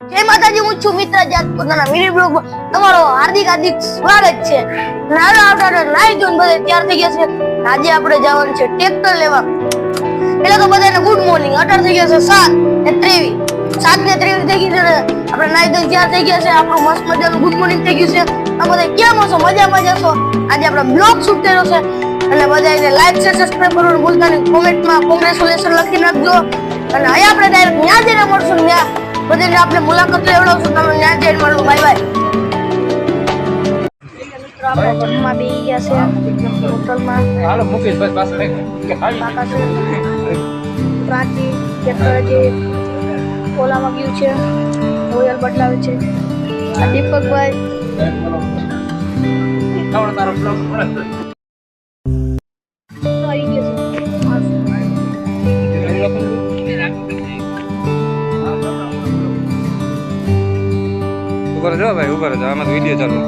જય માતાજી, હું છું મિત્ર જાત પોતાના મિની બ્લોગમાં તમારો હાર્દિક સ્વાગત છે. નાનો આવતા નાઈ ધોઈને બધે તૈયાર થઈ ગયા છે. આજે આપણે જવાનું છે ટ્રેક્ટર લેવા. પેલા તો બધાને ગુડ મોર્નિંગ. અત્યારે થઈ ગયા છે 7:23. 7:23 થઈ ગઈ છે. આપણે નાઈ ધોઈને તૈયાર થઈ ગયા છે. આપણું મસ્ત મજાનું ગુડ મોર્નિંગ થઈ ગયું છે. આ બધા કેમ હશો? મજામાં જશો? આજે આપણે બ્લોગ શૂટ કર્યો છે અને બધાને લાઈક શેર સબસ્ક્રાઇબ કરવાનું ભૂલતા નહીં. કોમેન્ટમાં કોંગ્રેચ્યુલેશન લખી નાખજો. અને અહીંયા આપણે ડાયરેક્ટ ત્યાં જઈને મળશું. ત્યાં બધાને આપણે મુલાકાત લેવડાવશું. તમે ત્યાં જઈને મળો. Bye bye. મિત્રો આપણે ઘરમાં બેસી ગયા છે હોટલમાં. હાલો મુકેશભાઈ પાસે કાકા છે પ્રાંતિ ટ્રેક્ટર જે ઓલામાં ગયું છે ઓઇલ બદલાવે છે. આ દીપકભાઈ તારો બ્લોગ આવી ગયો ઉપર જો ભાઈ ઉપર જો આમાં વિડીયો ચાલુ